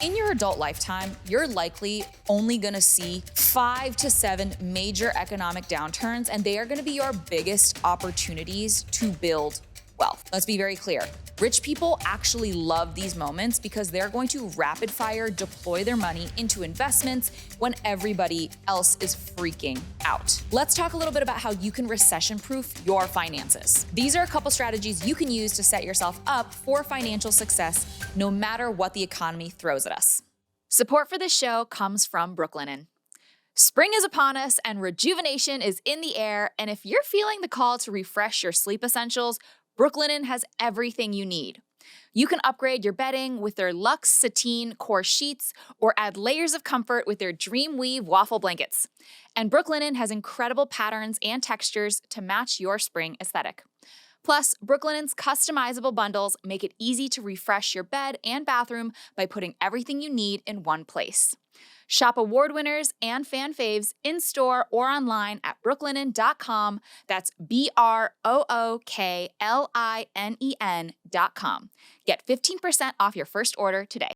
In your adult lifetime, you're likely only gonna see 5 to 7 major economic downturns, and they are gonna be your biggest opportunities to build wealth. Let's be very clear. Rich people actually love these moments because they're going to rapid fire deploy their money into investments when everybody else is freaking out. Let's talk a little bit about how you can recession-proof your finances. These are a couple strategies you can use to set yourself up for financial success no matter what the economy throws at us. Support for this show comes from Brooklinen. Spring is upon us and rejuvenation is in the air, and if you're feeling the call to refresh your sleep essentials, Brooklinen has everything you need. You can upgrade your bedding with their Luxe Sateen Core Sheets or add layers of comfort with their Dream Weave Waffle Blankets. And Brooklinen has incredible patterns and textures to match your spring aesthetic. Plus, Brooklinen's customizable bundles make it easy to refresh your bed and bathroom by putting everything you need in one place. Shop award winners and fan faves in-store or online at brooklinen.com. That's BROOKLINEN.com. Get 15% off your first order today.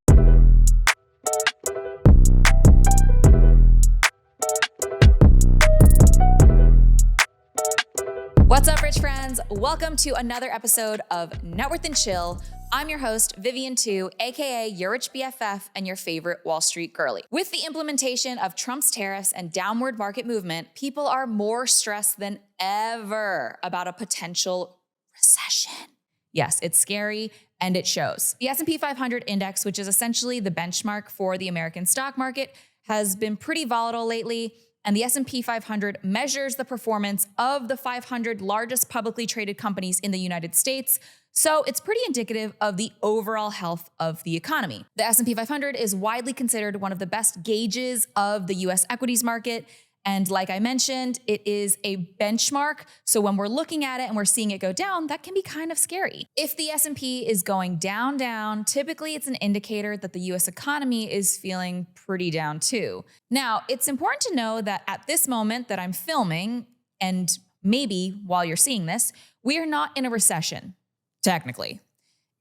What's up, rich friends? Welcome to another episode of Networth and Chill. I'm your host, Vivian 2, aka your rich BFF and your favorite Wall Street girly. With the implementation of Trump's tariffs and downward market movement, people are more stressed than ever about a potential recession. Yes, it's scary and it shows. The S&P 500 index, which is essentially the benchmark for the American stock market, has been pretty volatile lately. And the S&P 500 measures the performance of the 500 largest publicly traded companies in the United States. So it's pretty indicative of the overall health of the economy. The S&P 500 is widely considered one of the best gauges of the US equities market. And like I mentioned, it is a benchmark. So when we're looking at it and we're seeing it go down, that can be kind of scary. If the S&P is going down, typically it's an indicator that the US economy is feeling pretty down too. Now, it's important to know that at this moment that I'm filming, and maybe while you're seeing this, we are not in a recession, technically.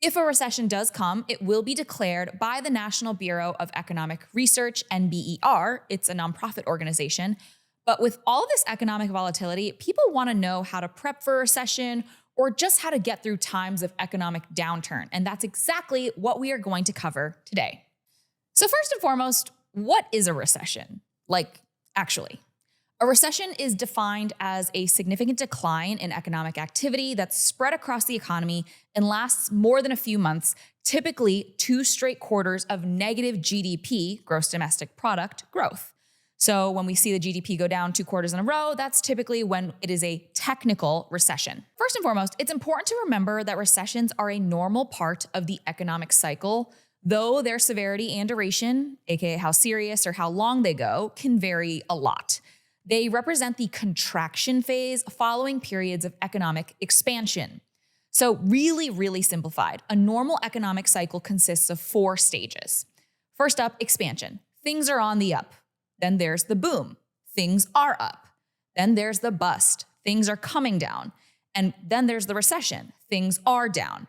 If a recession does come, it will be declared by the National Bureau of Economic Research, NBER. It's a nonprofit organization. But with all this economic volatility, people want to know how to prep for a recession or just how to get through times of economic downturn. And that's exactly what we are going to cover today. So first and foremost, what is a recession? Actually. A recession is defined as a significant decline in economic activity that's spread across the economy and lasts more than a few months, typically 2 straight quarters of negative GDP, gross domestic product, growth. So when we see the GDP go down 2 quarters in a row, that's typically when it is a technical recession. First and foremost, it's important to remember that recessions are a normal part of the economic cycle, though their severity and duration, aka how serious or how long they go, can vary a lot. They represent the contraction phase following periods of economic expansion. So really simplified, a normal economic cycle consists of 4 stages. First up, expansion. Things are on the up. Then there's the boom. Things are up. Then there's the bust. Things are coming down. And then there's the recession. Things are down.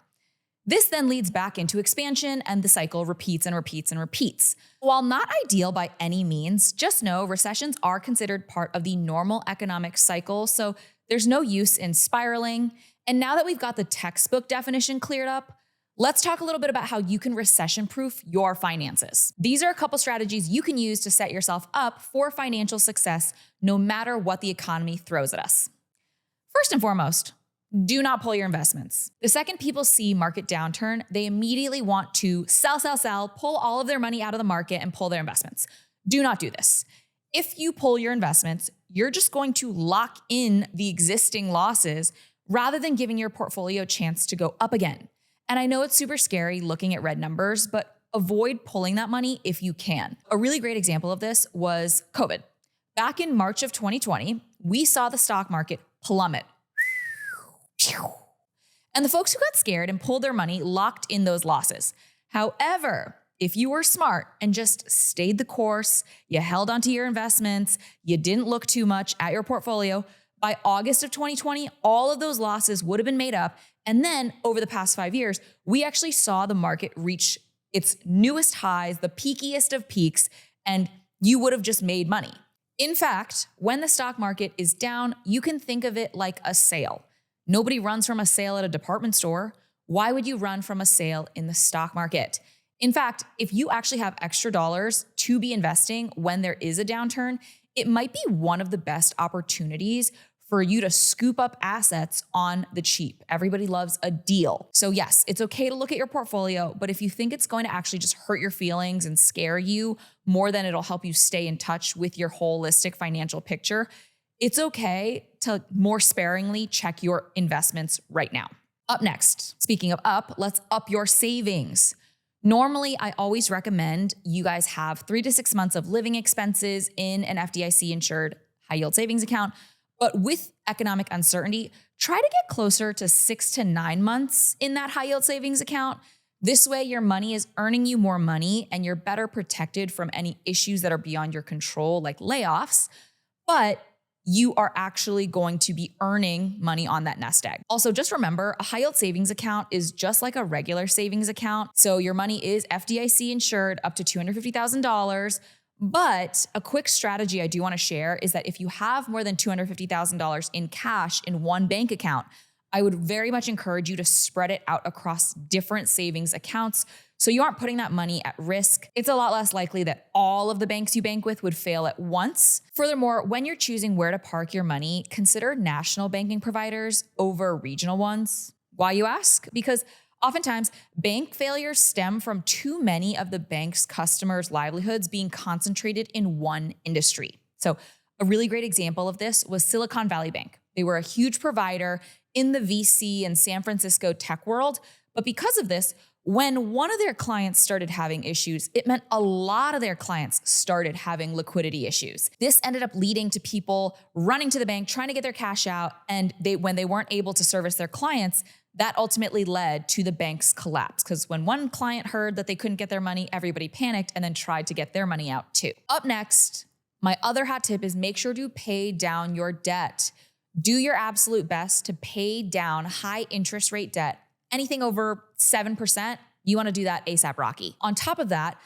This then leads back into expansion, and the cycle repeats and repeats and repeats. While not ideal by any means, just know recessions are considered part of the normal economic cycle, so there's no use in spiraling. And now that we've got the textbook definition cleared up, let's talk a little bit about how you can recession-proof your finances. These are a couple strategies you can use to set yourself up for financial success no matter what the economy throws at us. First and foremost, do not pull your investments. The second people see market downturn, they immediately want to sell, pull all of their money out of the market and pull their investments. Do not do this. If you pull your investments, you're just going to lock in the existing losses rather than giving your portfolio a chance to go up again. And I know it's super scary looking at red numbers, but avoid pulling that money if you can. A really great example of this was COVID. Back in March of 2020, we saw the stock market plummet. And the folks who got scared and pulled their money locked in those losses. However, if you were smart and just stayed the course, you held onto your investments, you didn't look too much at your portfolio, by August of 2020, all of those losses would have been made up. And then over the past 5 years, we actually saw the market reach its newest highs, the peakiest of peaks, and you would have just made money. In fact, when the stock market is down, you can think of it like a sale. Nobody runs from a sale at a department store. Why would you run from a sale in the stock market? In fact, if you actually have extra dollars to be investing when there is a downturn, it might be one of the best opportunities for you to scoop up assets on the cheap. Everybody loves a deal. So yes, it's okay to look at your portfolio, but if you think it's going to actually just hurt your feelings and scare you more than it'll help you stay in touch with your holistic financial picture, it's okay to more sparingly check your investments right now. Up next, speaking of up, let's up your savings. Normally, I always recommend you guys have 3 to 6 months of living expenses in an FDIC insured high yield savings account. But with economic uncertainty, try to get closer to 6 to 9 months in that high yield savings account. This way, your money is earning you more money and you're better protected from any issues that are beyond your control, like layoffs, but you are actually going to be earning money on that nest egg. Also, just remember, a high yield savings account is just like a regular savings account. So your money is FDIC insured up to $250,000. But a quick strategy I do want to share is that if you have more than $250,000 in cash in one bank account, I would very much encourage you to spread it out across different savings accounts so you aren't putting that money at risk. It's a lot less likely that all of the banks you bank with would fail at once. Furthermore, when you're choosing where to park your money, consider national banking providers over regional ones. Why, you ask? Because oftentimes, bank failures stem from too many of the bank's customers' livelihoods being concentrated in one industry. So a really great example of this was Silicon Valley Bank. They were a huge provider in the VC and San Francisco tech world. But because of this, when one of their clients started having issues, it meant a lot of their clients started having liquidity issues. This ended up leading to people running to the bank, trying to get their cash out. And when they weren't able to service their clients, that ultimately led to the bank's collapse. Because when one client heard that they couldn't get their money, everybody panicked and then tried to get their money out too. Up next, my other hot tip is make sure to pay down your debt. Do your absolute best to pay down high interest rate debt. Anything over 7%, you want to do that ASAP Rocky. On top of that,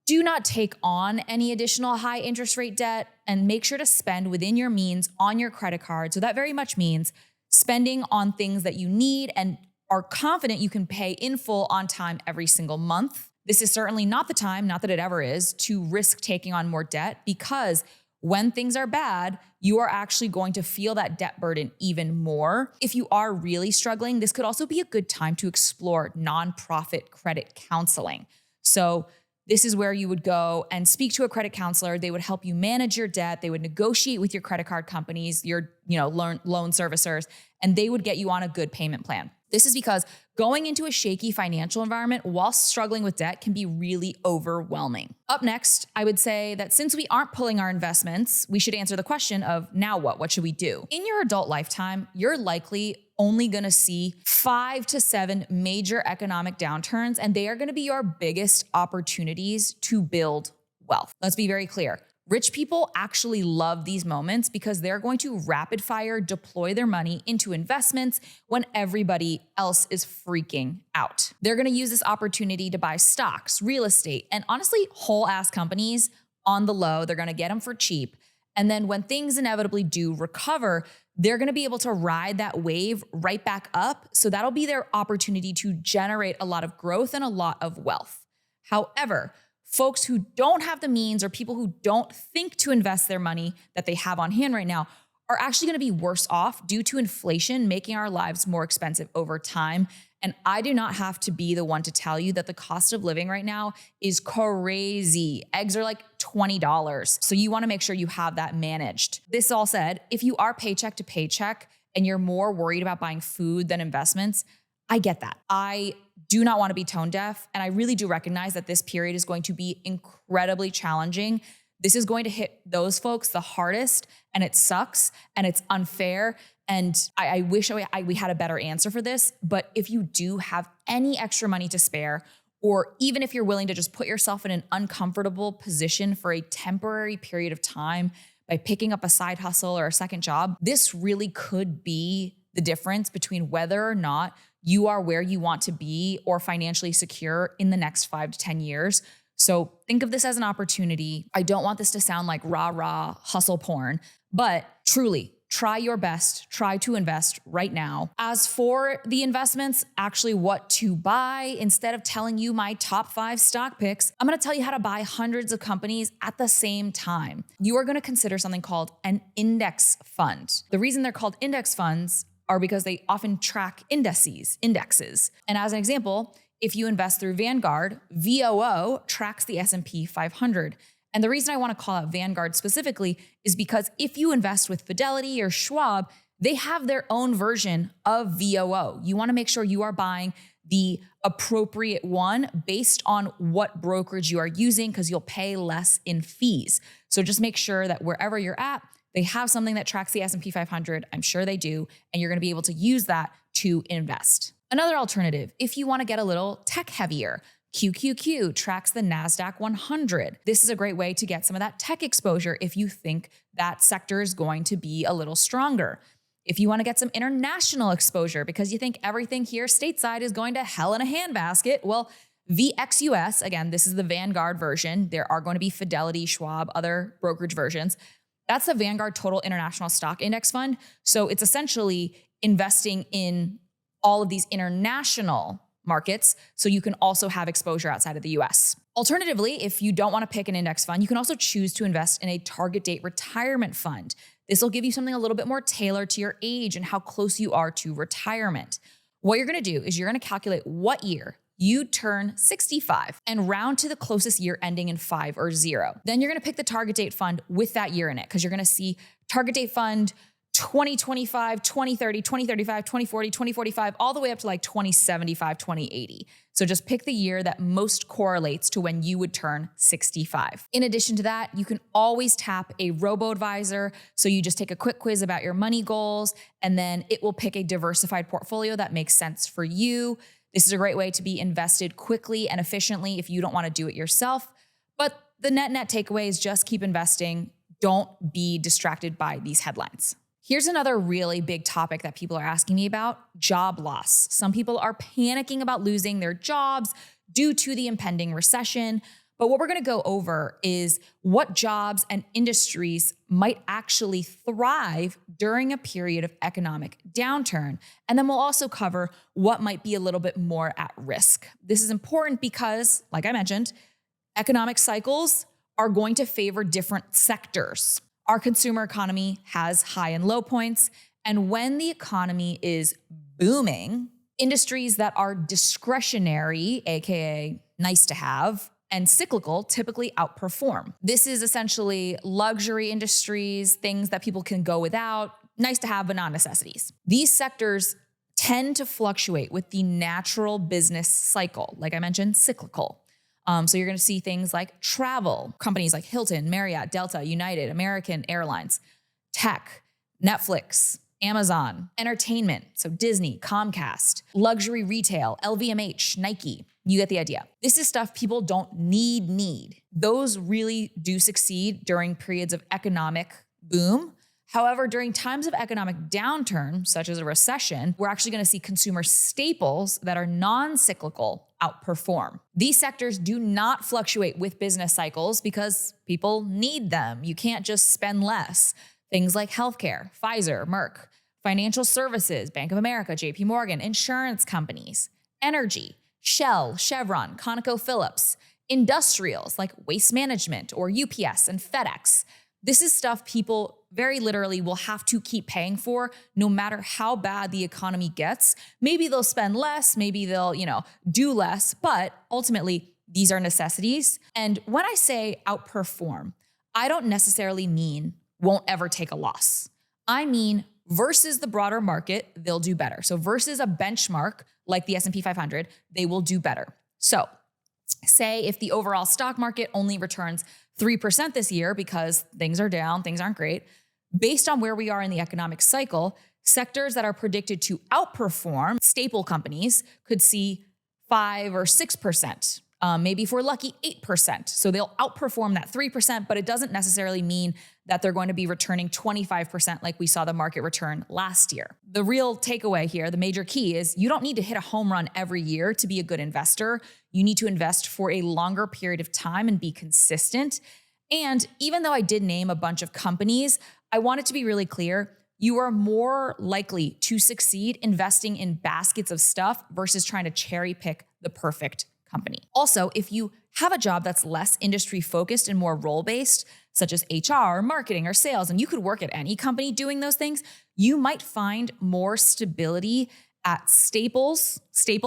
do not take on any additional high interest rate debt and make sure to spend within your means on your credit card. So that very much means spending on things that you need and are confident you can pay in full on time every single month. This is certainly not the time, not that it ever is, to risk taking on more debt because when things are bad, you are actually going to feel that debt burden even more. If you are really struggling, this could also be a good time to explore nonprofit credit counseling. So this is where you would go and speak to a credit counselor. They would help you manage your debt. They would negotiate with your credit card companies, your loan servicers, and they would get you on a good payment plan. This is because going into a shaky financial environment while struggling with debt can be really overwhelming. Up next, I would say that since we aren't pulling our investments, we should answer the question of now what? What should we do? In your adult lifetime, you're likely only going to see 5 to 7 major economic downturns, and they are going to be your biggest opportunities to build wealth. Let's be very clear. Rich people actually love these moments because they're going to rapid fire deploy their money into investments when everybody else is freaking out. They're going to use this opportunity to buy stocks, real estate, and honestly, whole ass companies on the low. They're going to get them for cheap. And then when things inevitably do recover, they're going to be able to ride that wave right back up. So that'll be their opportunity to generate a lot of growth and a lot of wealth. However, folks who don't have the means or people who don't think to invest their money that they have on hand right now are actually going to be worse off due to inflation making our lives more expensive over time. And I do not have to be the one to tell you that the cost of living right now is crazy. Eggs are like $20. So you want to make sure you have that managed. This all said, if you are paycheck to paycheck and you're more worried about buying food than investments, I get that. I do not want to be tone deaf. And I really do recognize that this period is going to be incredibly challenging. This is going to hit those folks the hardest, and it sucks and it's unfair. And I wish we had a better answer for this. But if you do have any extra money to spare, or even if you're willing to just put yourself in an uncomfortable position for a temporary period of time by picking up a side hustle or a second job, this really could be the difference between whether or not you are where you want to be or financially secure in the next 5 to 10 years. So think of this as an opportunity. I don't want this to sound like rah-rah hustle porn, but truly try your best, try to invest right now. As for the investments, actually what to buy, instead of telling you my top 5 stock picks, I'm gonna tell you how to buy hundreds of companies at the same time. You are gonna consider something called an index fund. The reason they're called index funds are because they often track indexes. And as an example, if you invest through Vanguard, VOO tracks the S&P 500. And the reason I want to call out Vanguard specifically is because if you invest with Fidelity or Schwab, they have their own version of VOO. You want to make sure you are buying the appropriate one based on what brokerage you are using, because you'll pay less in fees. So just make sure that wherever you're at, they have something that tracks the S&P 500. I'm sure they do. And you're going to be able to use that to invest. Another alternative, if you want to get a little tech heavier, QQQ tracks the NASDAQ 100. This is a great way to get some of that tech exposure if you think that sector is going to be a little stronger. If you want to get some international exposure because you think everything here stateside is going to hell in a handbasket, well, VXUS, again, this is the Vanguard version. There are going to be Fidelity, Schwab, other brokerage versions. That's the Vanguard Total International Stock Index Fund. So it's essentially investing in all of these international markets, so you can also have exposure outside of the US. Alternatively, if you don't want to pick an index fund, you can also choose to invest in a target date retirement fund. This will give you something a little bit more tailored to your age and how close you are to retirement. What you're going to do is you're going to calculate what year you turn 65 and round to the closest year ending in 5 or 0. Then you're going to pick the target date fund with that year in it, because you're going to see target date fund 2025, 2030, 2035, 2040, 2045, all the way up to like 2075, 2080. So just pick the year that most correlates to when you would turn 65. In addition to that, you can always tap a robo-advisor. So you just take a quick quiz about your money goals, and then it will pick a diversified portfolio that makes sense for you. This is a great way to be invested quickly and efficiently if you don't want to do it yourself. But the net takeaway is just keep investing. Don't be distracted by these headlines. Here's another really big topic that people are asking me about: job loss. Some people are panicking about losing their jobs due to the impending recession. But what we're going to go over is what jobs and industries might actually thrive during a period of economic downturn. And then we'll also cover what might be a little bit more at risk. This is important because, like I mentioned, economic cycles are going to favor different sectors. Our consumer economy has high and low points. And when the economy is booming, industries that are discretionary, AKA nice to have, and cyclical typically outperform. This is essentially luxury industries, things that people can go without, nice to have, but not necessities. These sectors tend to fluctuate with the natural business cycle. Like I mentioned, cyclical. So you're going to see things like travel, companies like Hilton, Marriott, Delta, United, American Airlines, tech, Netflix, Amazon, entertainment, so Disney, Comcast, luxury retail, LVMH, Nike. You get the idea. This is stuff people don't need. Those really do succeed during periods of economic boom. However, during times of economic downturn, such as a recession, we're actually going to see consumer staples that are non-cyclical outperform. These sectors do not fluctuate with business cycles because people need them. You can't just spend less. Things like healthcare, Pfizer, Merck, financial services, Bank of America, JP Morgan, insurance companies, energy, Shell, Chevron, ConocoPhillips, industrials like Waste Management or UPS and FedEx. This is stuff people very literally will have to keep paying for no matter how bad the economy gets. Maybe they'll spend less, maybe they'll, do less, but ultimately these are necessities. And when I say outperform, I don't necessarily mean won't ever take a loss. I mean versus the broader market, they'll do better. So versus a benchmark like the S&P 500, they will do better. So say if the overall stock market only returns 3% this year because things are down, things aren't great, based on where we are in the economic cycle, sectors that are predicted to outperform, staple companies, could see 5 or 6% Maybe if we're lucky, 8%. So they'll outperform that 3%, but it doesn't necessarily mean that they're going to be returning 25% like we saw the market return last year. The real takeaway here, the major key is you don't need to hit a home run every year to be a good investor. You need to invest for a longer period of time and be consistent. And even though I did name a bunch of companies, I want it to be really clear. You are more likely to succeed investing in baskets of stuff versus trying to cherry pick the perfect company. Also, if you have a job that's less industry focused and more role based, such as HR or marketing or sales, and you could work at any company doing those things, you might find more stability at staple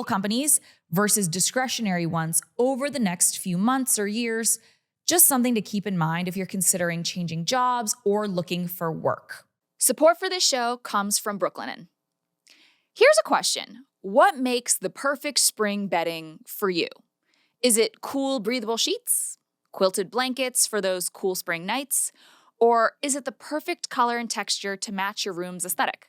companies versus discretionary ones over the next few months or years. Just something to keep in mind if you're considering changing jobs or looking for work. Support for this show comes from Brooklinen. Here's a question. What makes the perfect spring bedding for you? Is it cool, breathable sheets? Quilted blankets for those cool spring nights? Or is it the perfect color and texture to match your room's aesthetic?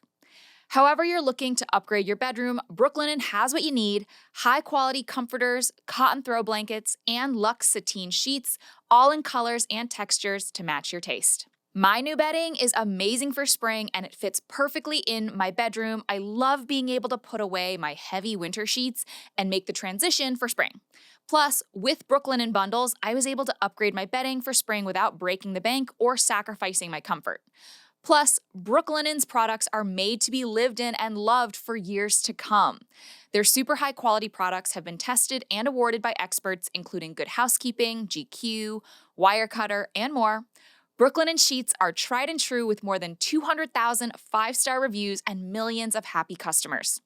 However you're looking to upgrade your bedroom, Brooklinen has what you need: high-quality comforters, cotton throw blankets, and luxe sateen sheets, all in colors and textures to match your taste. My new bedding is amazing for spring and it fits perfectly in my bedroom. I love being able to put away my heavy winter sheets and make the transition for spring. Plus, with Brooklinen bundles, I was able to upgrade my bedding for spring without breaking the bank or sacrificing my comfort. Plus, Brooklinen's products are made to be lived in and loved for years to come. Their super high quality products have been tested and awarded by experts including Good Housekeeping, GQ, Wirecutter, and more. Brooklinen sheets are tried and true with more than 200,000 five-star reviews and millions of happy customers.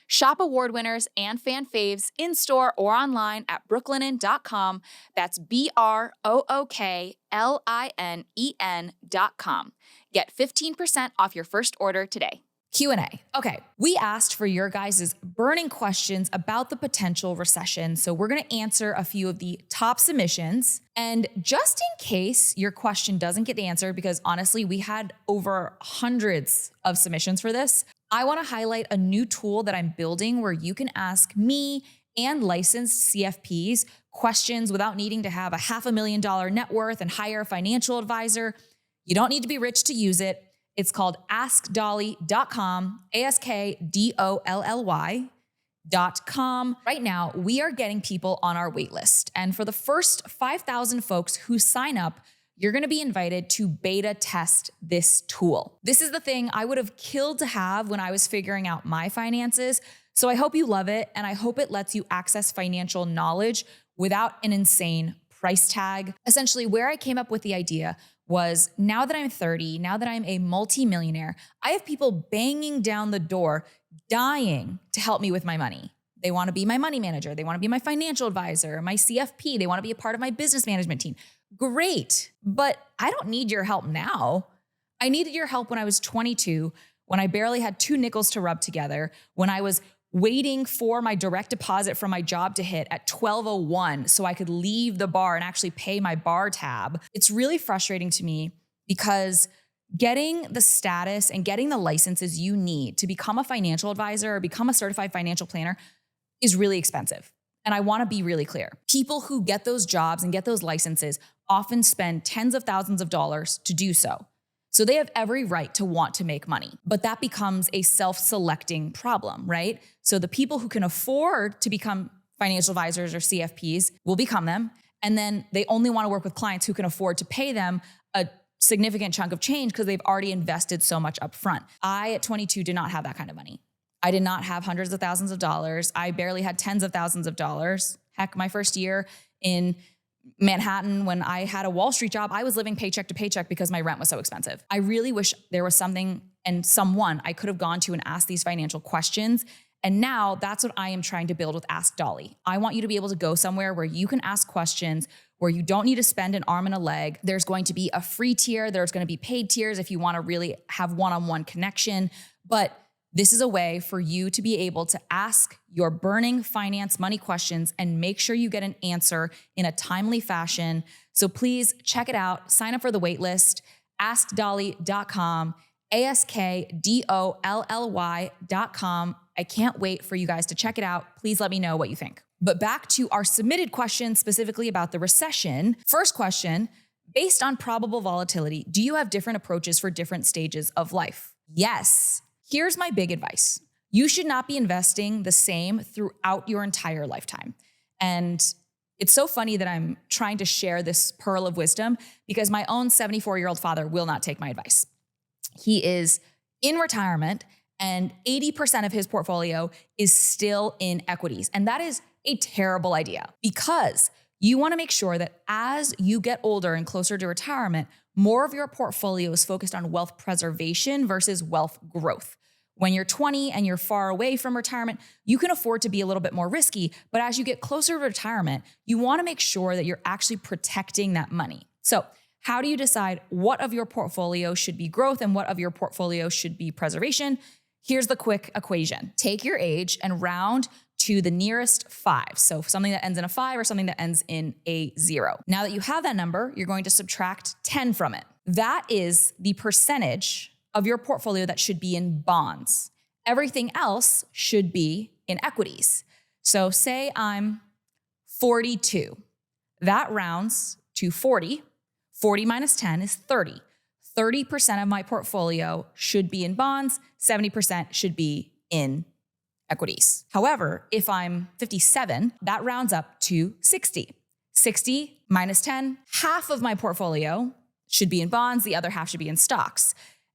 Shop award winners and fan faves in-store or online at brooklinen.com. That's BROOKLINEN.com. Get 15% off your first order today. Q&A. Okay, we asked for your guys' burning questions about the potential recession, so we're going to answer a few of the top submissions. And just in case your question doesn't get answered, because honestly, we had over hundreds of submissions for this, I want to highlight a new tool that I'm building where you can ask me and licensed CFPs questions without needing to have a $500,000 net worth and hire a financial advisor. You don't need to be rich to use it. It's called AskDolly.com, AskDolly.com. Right now, we are getting people on our wait list. And for the first 5,000 folks who sign up, you're going to be invited to beta test this tool. This is the thing I would have killed to have when I was figuring out my finances. So I hope you love it. And I hope it lets you access financial knowledge without an insane price tag. Essentially, where I came up with the idea was, now that I'm 30, now that I'm a multimillionaire, I have people banging down the door, dying to help me with my money. They want to be my money manager. They want to be my financial advisor, my CFP. They want to be a part of my business management team. Great, but I don't need your help now. I needed your help when I was 22, when I barely had 2 nickels to rub together, when I was waiting for my direct deposit from my job to hit at 12:01 so I could leave the bar and actually pay my bar tab. It's really frustrating to me because getting the status and getting the licenses you need to become a financial advisor or become a certified financial planner is really expensive. And I want to be really clear. People who get those jobs and get those licenses often spend tens of thousands of dollars to do so. So they have every right to want to make money, but that becomes a self-selecting problem, right? So the people who can afford to become financial advisors or CFPs will become them. And then they only want to work with clients who can afford to pay them a significant chunk of change because they've already invested so much upfront. I, at 22, did not have that kind of money. I did not have hundreds of thousands of dollars. I barely had tens of thousands of dollars. Heck, my first year in Manhattan, when I had a Wall Street job, I was living paycheck to paycheck because my rent was so expensive. I really wish there was something and someone I could have gone to and asked these financial questions. And now that's what I am trying to build with AskDolly. I want you to be able to go somewhere where you can ask questions, where you don't need to spend an arm and a leg. There's going to be a free tier. There's going to be paid tiers if you want to really have one-on-one connection. But this is a way for you to be able to ask your burning finance money questions and make sure you get an answer in a timely fashion. So please check it out. Sign up for the wait list, AskDolly.com, AskDolly.com. I can't wait for you guys to check it out. Please let me know what you think. But back to our submitted question specifically about the recession. First question, based on probable volatility, do you have different approaches for different stages of life? Yes. Here's my big advice. You should not be investing the same throughout your entire lifetime. And it's so funny that I'm trying to share this pearl of wisdom because my own 74-year-old father will not take my advice. He is in retirement and 80% of his portfolio is still in equities. And that is a terrible idea because you want to make sure that as you get older and closer to retirement, more of your portfolio is focused on wealth preservation versus wealth growth. When you're 20 and you're far away from retirement, you can afford to be a little bit more risky. But as you get closer to retirement, you want to make sure that you're actually protecting that money. So how do you decide what of your portfolio should be growth and what of your portfolio should be preservation? Here's the quick equation. Take your age and round to the nearest 5. So something that ends in a 5 or something that ends in a 0. Now that you have that number, you're going to subtract 10 from it. That is the percentage of your portfolio that should be in bonds. Everything else should be in equities. So say I'm 42. That rounds to 40. 40 minus 10 is 30. 30% of my portfolio should be in bonds. 70% should be in equities. However, if I'm 57, that rounds up to 60. 60 minus 10, half of my portfolio should be in bonds. The other half should be in stocks.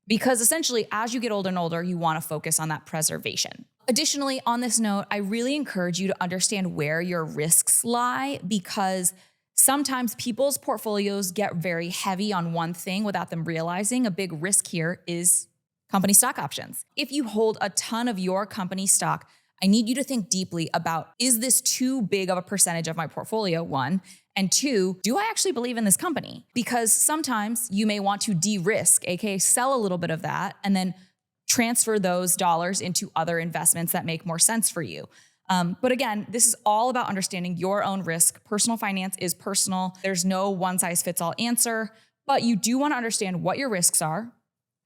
Because essentially, as you get older and older, you want to focus on that preservation. Additionally, on this note, I really encourage you to understand where your risks lie because sometimes people's portfolios get very heavy on one thing without them realizing a big risk here is company stock options. If you hold a ton of your company stock, I need you to think deeply about, is this too big of a percentage of my portfolio, 1? And 2, do I actually believe in this company? Because sometimes you may want to de-risk, aka sell a little bit of that and then transfer those dollars into other investments that make more sense for you. But again, this is all about understanding your own risk. Personal finance is personal. There's no one-size-fits-all answer, but you do want to understand what your risks are,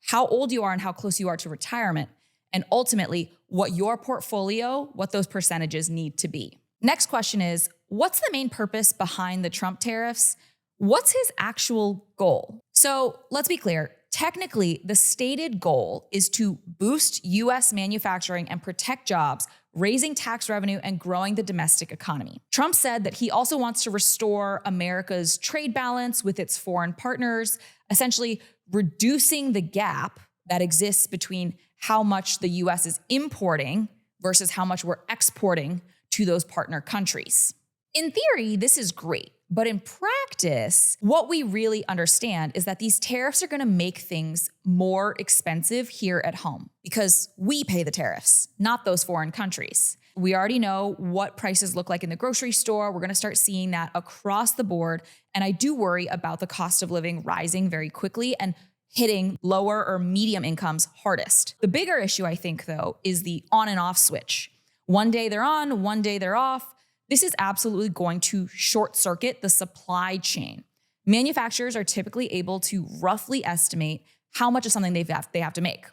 how old you are and how close you are to retirement, and ultimately what your portfolio, what those percentages need to be. Next question is, what's the main purpose behind the Trump tariffs? What's his actual goal? So let's be clear. Technically, the stated goal is to boost US manufacturing and protect jobs, raising tax revenue and growing the domestic economy. Trump said that he also wants to restore America's trade balance with its foreign partners, essentially reducing the gap that exists between how much the US is importing versus how much we're exporting to those partner countries. In theory, this is great, but in practice, what we really understand is that these tariffs are going to make things more expensive here at home because we pay the tariffs, not those foreign countries. We already know what prices look like in the grocery store. We're going to start seeing that across the board. And I do worry about the cost of living rising very quickly and hitting lower or medium incomes hardest. The bigger issue, I think, though, is the on and off switch. One day they're on, one day they're off. This is absolutely going to short circuit the supply chain. Manufacturers are typically able to roughly estimate how much of something they have to make.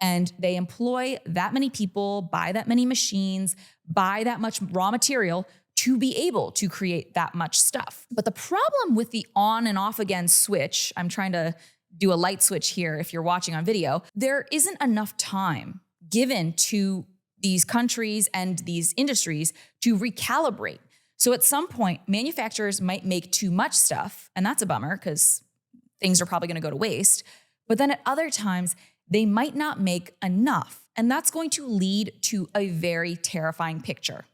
And they employ that many people, buy that many machines, buy that much raw material to be able to create that much stuff. But the problem with the on and off again switch, I'm trying to do a light switch here if you're watching on video, there isn't enough time given to these countries and these industries to recalibrate. So at some point, manufacturers might make too much stuff, and that's a bummer because things are probably going to go to waste. But then at other times, they might not make enough, and that's going to lead to a very terrifying picture.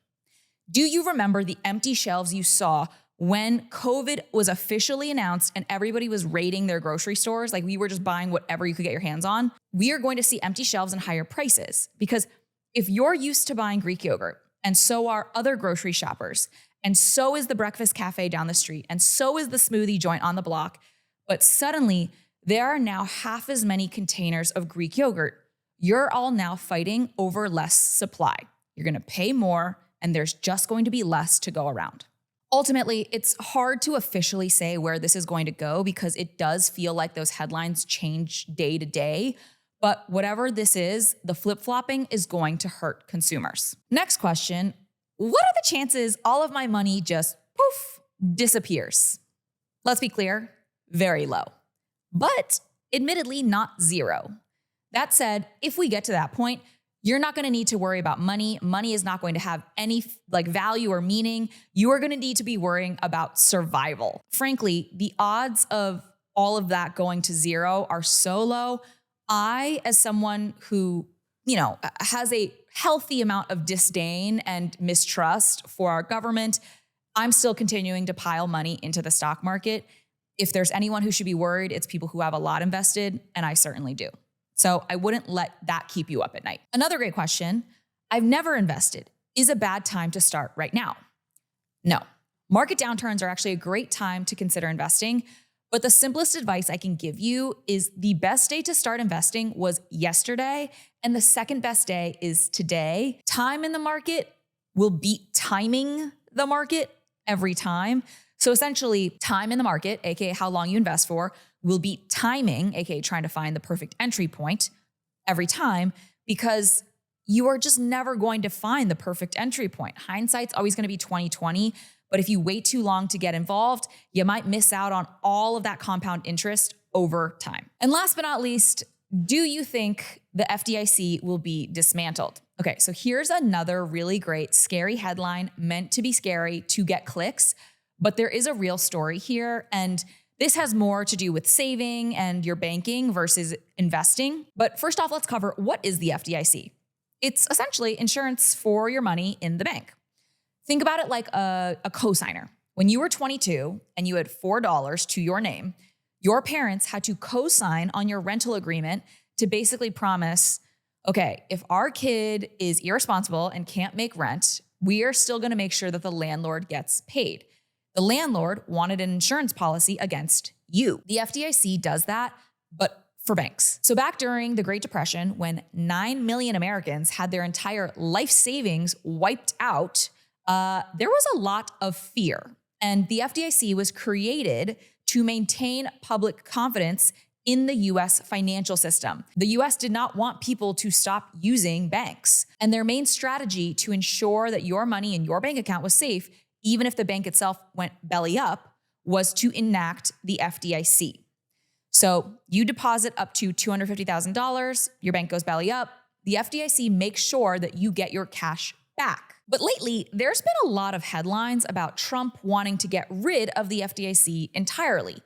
Do you remember the empty shelves you saw when COVID was officially announced and everybody was raiding their grocery stores? Like we were just buying whatever you could get your hands on. We are going to see empty shelves and higher prices because if you're used to buying Greek yogurt, and so are other grocery shoppers, and so is the breakfast cafe down the street, and so is the smoothie joint on the block, but suddenly there are now half as many containers of Greek yogurt, you're all now fighting over less supply. You're going to pay more, and there's just going to be less to go around. Ultimately, it's hard to officially say where this is going to go because it does feel like those headlines change day to day. But whatever this is, the flip-flopping is going to hurt consumers. Next question, what are the chances all of my money just poof, disappears? Let's be clear, very low, but admittedly not zero. That said, if we get to that point, you're not going to need to worry about money. Money is not going to have any value or meaning. You are going to need to be worrying about survival. Frankly, the odds of all of that going to zero are so low. I, as someone who, has a healthy amount of disdain and mistrust for our government, I'm still continuing to pile money into the stock market. If there's anyone who should be worried, it's people who have a lot invested, and I certainly do. So I wouldn't let that keep you up at night. Another great question, I've never invested. Is a bad time to start right now? No. Market downturns are actually a great time to consider investing, but the simplest advice I can give you is the best day to start investing was yesterday, and the second best day is today. Time in the market will beat timing the market every time. So essentially, time in the market, aka how long you invest for, will beat timing, aka trying to find the perfect entry point every time, because you are just never going to find the perfect entry point. Hindsight's always going to be 20/20, but if you wait too long to get involved, you might miss out on all of that compound interest over time. And last but not least, do you think the FDIC will be dismantled? Okay, so here's another really great scary headline meant to be scary to get clicks, but there is a real story here, and this has more to do with saving and your banking versus investing. But first off, let's cover what is the FDIC? It's essentially insurance for your money in the bank. Think about it like a cosigner. When you were 22 and you had $4 to your name, your parents had to co-sign on your rental agreement to basically promise, okay, if our kid is irresponsible and can't make rent, we are still going to make sure that the landlord gets paid. The landlord wanted an insurance policy against you. The FDIC does that, but for banks. So back during the Great Depression, when 9 million Americans had their entire life savings wiped out, there was a lot of fear. And the FDIC was created to maintain public confidence in the US financial system. The US did not want people to stop using banks. And their main strategy to ensure that your money in your bank account was safe, even if the bank itself went belly up, was to enact the FDIC. So you deposit up to $250,000, your bank goes belly up, the FDIC makes sure that you get your cash back. But lately, there's been a lot of headlines about Trump wanting to get rid of the FDIC entirely.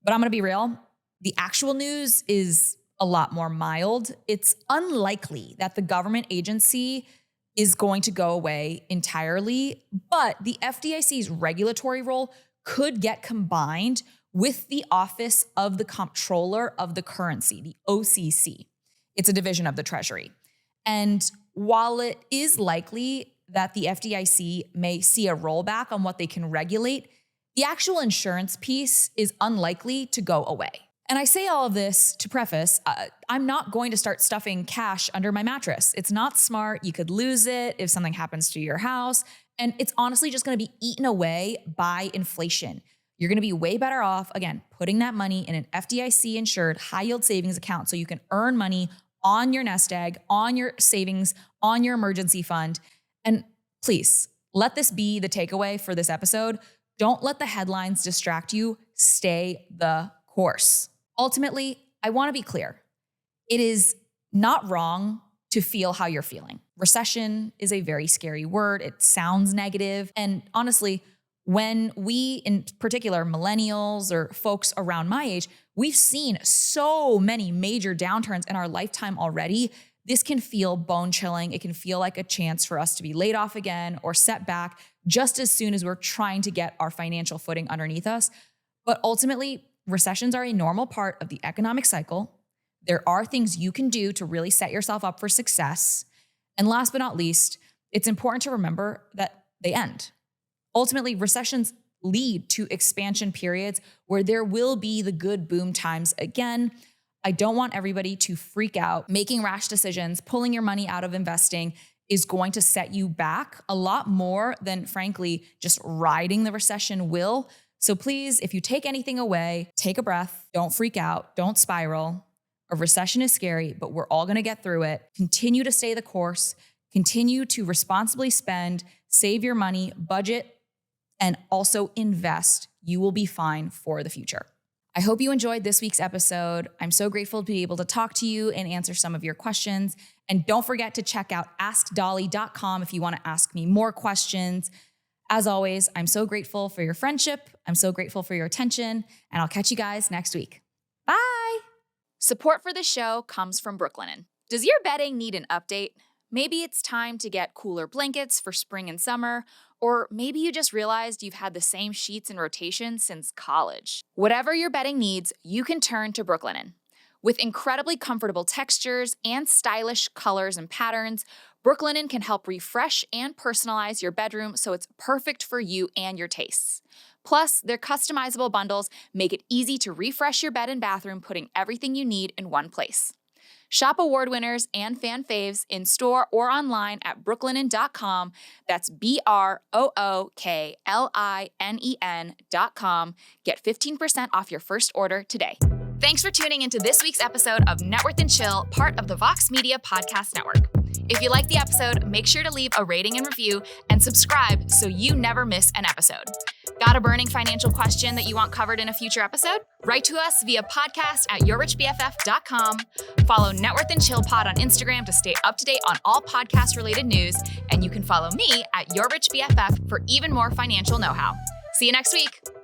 But I'm gonna be real, the actual news is a lot more mild. It's unlikely that the government agency is going to go away entirely, but the FDIC's regulatory role could get combined with the Office of the Comptroller of the Currency, the OCC. It's a division of the Treasury. And while it is likely that the FDIC may see a rollback on what they can regulate, the actual insurance piece is unlikely to go away. And I say all of this to preface, I'm not going to start stuffing cash under my mattress. It's not smart. You could lose it if something happens to your house. And it's honestly just going to be eaten away by inflation. You're going to be way better off, again, putting that money in an FDIC insured high yield savings account so you can earn money on your nest egg, on your savings, on your emergency fund. And please, let this be the takeaway for this episode. Don't let the headlines distract you. Stay the course. Ultimately, I want to be clear. It is not wrong to feel how you're feeling. Recession is a very scary word. It sounds negative. And honestly, when we, in particular, millennials or folks around my age, we've seen so many major downturns in our lifetime already. This can feel bone chilling. It can feel like a chance for us to be laid off again or set back just as soon as we're trying to get our financial footing underneath us. But ultimately, recessions are a normal part of the economic cycle. There are things you can do to really set yourself up for success. And last but not least, it's important to remember that they end. Ultimately, recessions lead to expansion periods where there will be the good boom times again. I don't want everybody to freak out. Making rash decisions, pulling your money out of investing is going to set you back a lot more than, frankly, just riding the recession will. So please, if you take anything away, take a breath, don't freak out, don't spiral. A recession is scary, but we're all going to get through it. Continue to stay the course, continue to responsibly spend, save your money, budget, and also invest. You will be fine for the future. I hope you enjoyed this week's episode. I'm so grateful to be able to talk to you and answer some of your questions. And don't forget to check out AskDolly.com if you want to ask me more questions. As always, I'm so grateful for your friendship. I'm so grateful for your attention, and I'll catch you guys next week. Bye. Support for the show comes from Brooklinen. Does your bedding need an update? Maybe it's time to get cooler blankets for spring and summer, or maybe you just realized you've had the same sheets in rotation since college. Whatever your bedding needs, you can turn to Brooklinen. With incredibly comfortable textures and stylish colors and patterns, Brooklinen can help refresh and personalize your bedroom so it's perfect for you and your tastes. Plus, their customizable bundles make it easy to refresh your bed and bathroom, putting everything you need in one place. Shop award winners and fan faves in store or online at brooklinen.com. That's BROOKLINEN.com. Get 15% off your first order today. Thanks for tuning into this week's episode of Networth and Chill, part of the Vox Media Podcast Network. If you liked the episode, make sure to leave a rating and review and subscribe so you never miss an episode. Got a burning financial question that you want covered in a future episode? Write to us via podcast@yourrichbff.com. Follow Networth and Chill Pod on Instagram to stay up to date on all podcast-related news. And you can follow me at yourrichbff for even more financial know-how. See you next week.